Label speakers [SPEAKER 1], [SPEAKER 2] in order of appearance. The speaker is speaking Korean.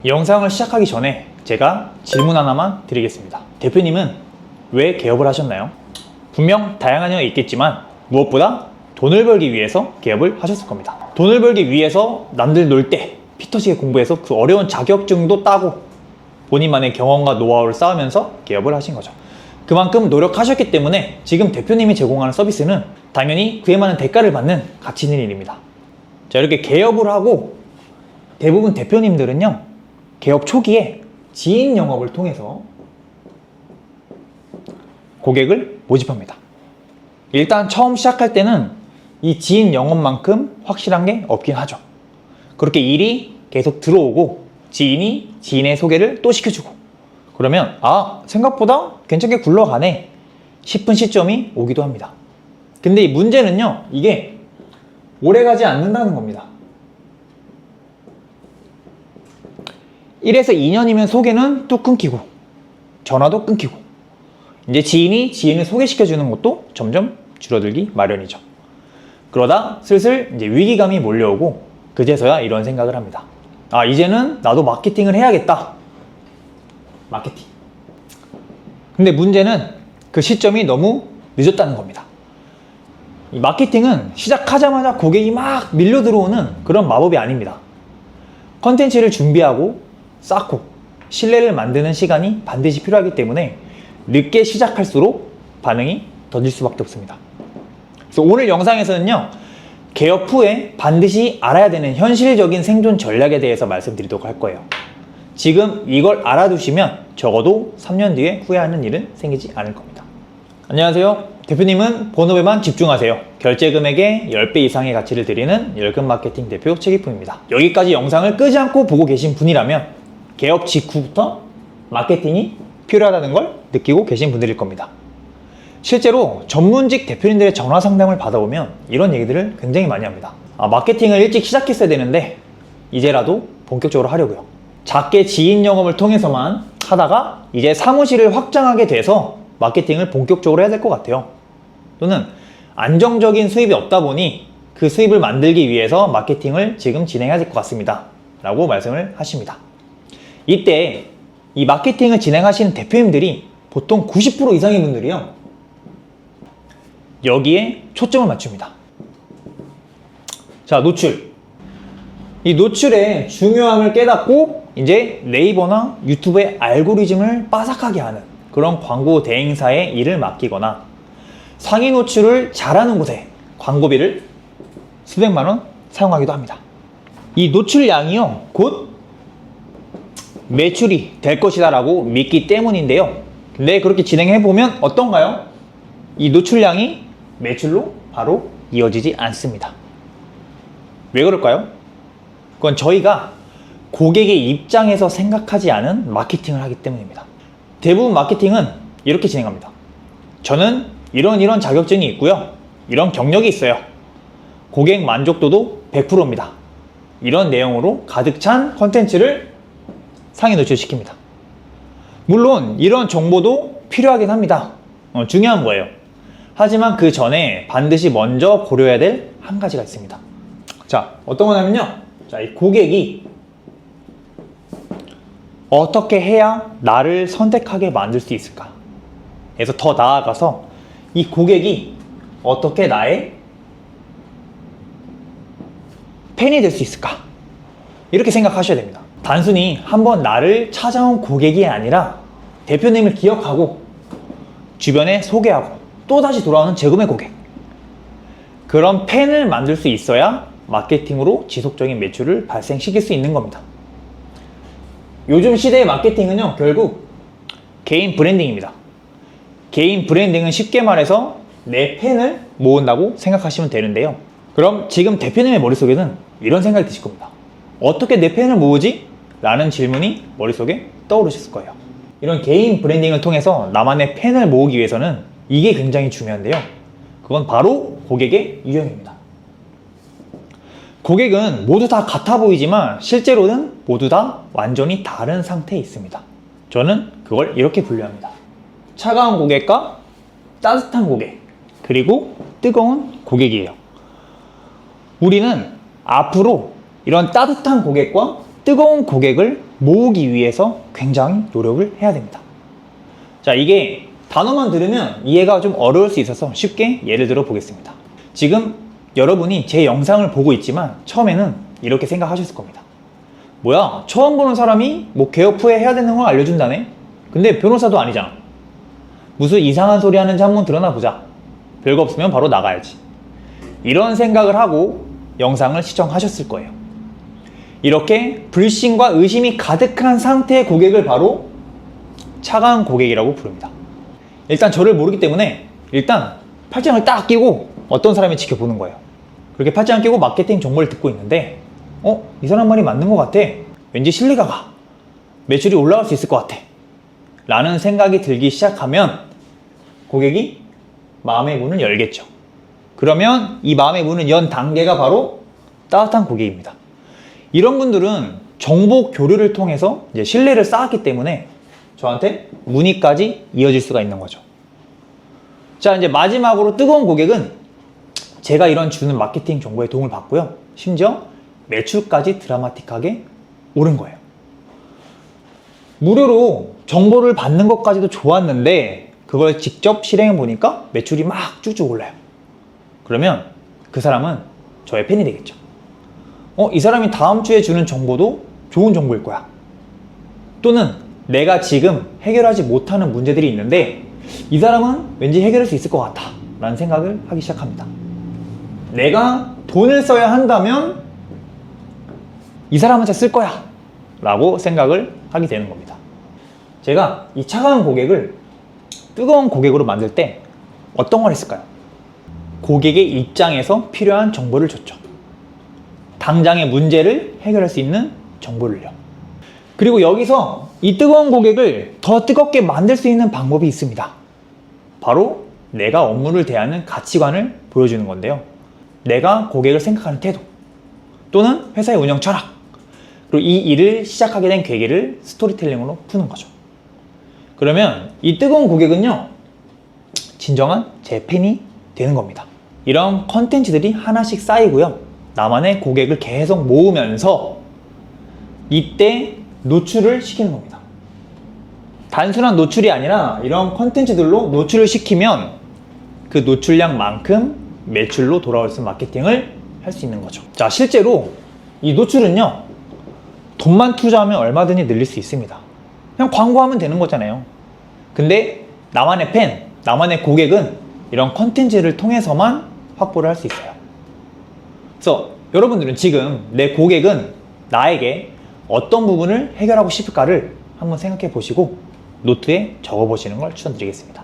[SPEAKER 1] 영상을 시작하기 전에 제가 질문 하나만 드리겠습니다. 대표님은 왜 개업을 하셨나요? 분명 다양한 이유가 있겠지만 무엇보다 돈을 벌기 위해서 개업을 하셨을 겁니다. 돈을 벌기 위해서 남들 놀 때 피터지게 공부해서 그 어려운 자격증도 따고 본인만의 경험과 노하우를 쌓으면서 개업을 하신 거죠. 그만큼 노력하셨기 때문에 지금 대표님이 제공하는 서비스는 당연히 그에 맞는 대가를 받는 가치 있는 일입니다. 자, 이렇게 개업을 하고 대부분 대표님들은요, 개업 초기에 지인 영업을 통해서 고객을 모집합니다. 일단 처음 시작할 때는 이 지인 영업만큼 확실한 게 없긴 하죠. 그렇게 일이 계속 들어오고 지인이 지인의 소개를 또 시켜주고 그러면 생각보다 괜찮게 굴러가네 싶은 시점이 오기도 합니다. 근데 이 문제는요, 이게 오래가지 않는다는 겁니다. 1에서 2년이면 소개는 또 끊기고 전화도 끊기고 이제 지인이 지인을 소개시켜주는 것도 점점 줄어들기 마련이죠. 그러다 슬슬 이제 위기감이 몰려오고 그제서야 이런 생각을 합니다. 이제는 나도 마케팅을 해야겠다. 마케팅. 근데 문제는 그 시점이 너무 늦었다는 겁니다. 이 마케팅은 시작하자마자 고객이 막 밀려 들어오는 그런 마법이 아닙니다. 컨텐츠를 준비하고 쌓고 신뢰를 만드는 시간이 반드시 필요하기 때문에 늦게 시작할수록 반응이 더딜 수밖에 없습니다. 그래서 오늘 영상에서는요, 개업 후에 반드시 알아야 되는 현실적인 생존 전략에 대해서 말씀드리도록 할 거예요. 지금 이걸 알아두시면 적어도 3년 뒤에 후회하는 일은 생기지 않을 겁니다. 안녕하세요. 대표님은 본업에만 집중하세요. 결제 금액의 10배 이상의 가치를 드리는 열금 마케팅 대표 최기품입니다. 여기까지 영상을 끄지 않고 보고 계신 분이라면 개업 직후부터 마케팅이 필요하다는 걸 느끼고 계신 분들일 겁니다. 실제로 전문직 대표님들의 전화 상담을 받아보면 이런 얘기들을 굉장히 많이 합니다. 마케팅을 일찍 시작했어야 되는데 이제라도 본격적으로 하려고요. 작게 지인 영업을 통해서만 하다가 이제 사무실을 확장하게 돼서 마케팅을 본격적으로 해야 될 것 같아요. 또는 안정적인 수입이 없다 보니 그 수입을 만들기 위해서 마케팅을 지금 진행해야 될 것 같습니다. 라고 말씀을 하십니다. 이때 이 마케팅을 진행하시는 대표님들이 보통 90% 이상의 분들이요, 여기에 초점을 맞춥니다. 자, 노출. 이 노출의 중요함을 깨닫고 이제 네이버나 유튜브의 알고리즘을 빠삭하게 하는 그런 광고 대행사에 일을 맡기거나 상위 노출을 잘하는 곳에 광고비를 수백만 원 사용하기도 합니다. 이 노출량이요, 곧 매출이 될 것이다 라고 믿기 때문인데요. 근데 그렇게 진행해보면 어떤가요? 이 노출량이 매출로 바로 이어지지 않습니다. 왜 그럴까요? 그건 저희가 고객의 입장에서 생각하지 않은 마케팅을 하기 때문입니다. 대부분 마케팅은 이렇게 진행합니다. 저는 이런 자격증이 있고요, 이런 경력이 있어요. 고객 만족도도 100%입니다. 이런 내용으로 가득 찬 컨텐츠를 상위 노출시킵니다. 물론 이런 정보도 필요하긴 합니다. 중요한 거예요. 하지만 그 전에 반드시 먼저 고려해야 될 한 가지가 있습니다. 자, 어떤 거냐면요, 이 고객이 어떻게 해야 나를 선택하게 만들 수 있을까? 그래서 더 나아가서 이 고객이 어떻게 나의 팬이 될 수 있을까? 이렇게 생각하셔야 됩니다. 단순히 한번 나를 찾아온 고객이 아니라 대표님을 기억하고 주변에 소개하고 또다시 돌아오는 재구매 고객, 그런 팬을 만들 수 있어야 마케팅으로 지속적인 매출을 발생시킬 수 있는 겁니다. 요즘 시대의 마케팅은요, 결국 개인 브랜딩입니다. 개인 브랜딩은 쉽게 말해서 내 팬을 모은다고 생각하시면 되는데요. 그럼 지금 대표님의 머릿속에는 이런 생각이 드실 겁니다. 어떻게 내 팬을 모으지? 라는 질문이 머릿속에 떠오르셨을 거예요. 이런 개인 브랜딩을 통해서 나만의 팬을 모으기 위해서는 이게 굉장히 중요한데요. 그건 바로 고객의 유형입니다. 고객은 모두 다 같아 보이지만 실제로는 모두 다 완전히 다른 상태에 있습니다. 저는 그걸 이렇게 분류합니다. 차가운 고객과 따뜻한 고객, 그리고 뜨거운 고객이에요. 우리는 앞으로 이런 따뜻한 고객과 뜨거운 고객을 모으기 위해서 굉장히 노력을 해야 됩니다. 자, 이게 단어만 들으면 이해가 좀 어려울 수 있어서 쉽게 예를 들어 보겠습니다. 지금 여러분이 제 영상을 보고 있지만 처음에는 이렇게 생각하셨을 겁니다. 뭐야, 처음 보는 사람이 뭐 개업 후에 해야 되는 걸 알려준다네? 근데 변호사도 아니잖아. 무슨 이상한 소리 하는지 한번 들어나 보자. 별거 없으면 바로 나가야지. 이런 생각을 하고 영상을 시청하셨을 거예요. 이렇게 불신과 의심이 가득한 상태의 고객을 바로 차가운 고객이라고 부릅니다. 일단 저를 모르기 때문에 일단 팔짱을 딱 끼고 어떤 사람이 지켜보는 거예요. 그렇게 팔짱을 끼고 마케팅 정보를 듣고 있는데 이 사람 말이 맞는 것 같아. 왠지 신뢰가 가. 매출이 올라갈 수 있을 것 같아. 라는 생각이 들기 시작하면 고객이 마음의 문을 열겠죠. 그러면 이 마음의 문을 연 단계가 바로 따뜻한 고객입니다. 이런 분들은 정보 교류를 통해서 이제 신뢰를 쌓았기 때문에 저한테 문의까지 이어질 수가 있는 거죠. 자, 이제 마지막으로 뜨거운 고객은 제가 이런 주는 마케팅 정보에 도움을 받고요. 심지어 매출까지 드라마틱하게 오른 거예요. 무료로 정보를 받는 것까지도 좋았는데 그걸 직접 실행해 보니까 매출이 막 쭉쭉 올라요. 그러면 그 사람은 저의 팬이 되겠죠. 이 사람이 다음 주에 주는 정보도 좋은 정보일 거야. 또는 내가 지금 해결하지 못하는 문제들이 있는데 이 사람은 왠지 해결할 수 있을 것 같아 라는 생각을 하기 시작합니다. 내가 돈을 써야 한다면 이 사람한테 쓸 거야 라고 생각을 하게 되는 겁니다. 제가 이 차가운 고객을 뜨거운 고객으로 만들 때 어떤 걸 했을까요? 고객의 입장에서 필요한 정보를 줬죠. 당장의 문제를 해결할 수 있는 정보를요. 그리고 여기서 이 뜨거운 고객을 더 뜨겁게 만들 수 있는 방법이 있습니다. 바로 내가 업무를 대하는 가치관을 보여주는 건데요. 내가 고객을 생각하는 태도 또는 회사의 운영 철학, 그리고 이 일을 시작하게 된 계기를 스토리텔링으로 푸는 거죠. 그러면 이 뜨거운 고객은요, 진정한 제 팬이 되는 겁니다. 이런 컨텐츠들이 하나씩 쌓이고요. 나만의 고객을 계속 모으면서 이때 노출을 시키는 겁니다. 단순한 노출이 아니라 이런 컨텐츠들로 노출을 시키면 그 노출량만큼 매출로 돌아올 수 있는 마케팅을 할 수 있는 거죠. 자, 실제로 이 노출은요, 돈만 투자하면 얼마든지 늘릴 수 있습니다. 그냥 광고하면 되는 거잖아요. 근데 나만의 팬, 나만의 고객은 이런 컨텐츠를 통해서만 확보를 할 수 있어요. 그래서 여러분들은 지금 내 고객은 나에게 어떤 부분을 해결하고 싶을까를 한번 생각해 보시고 노트에 적어 보시는 걸 추천드리겠습니다.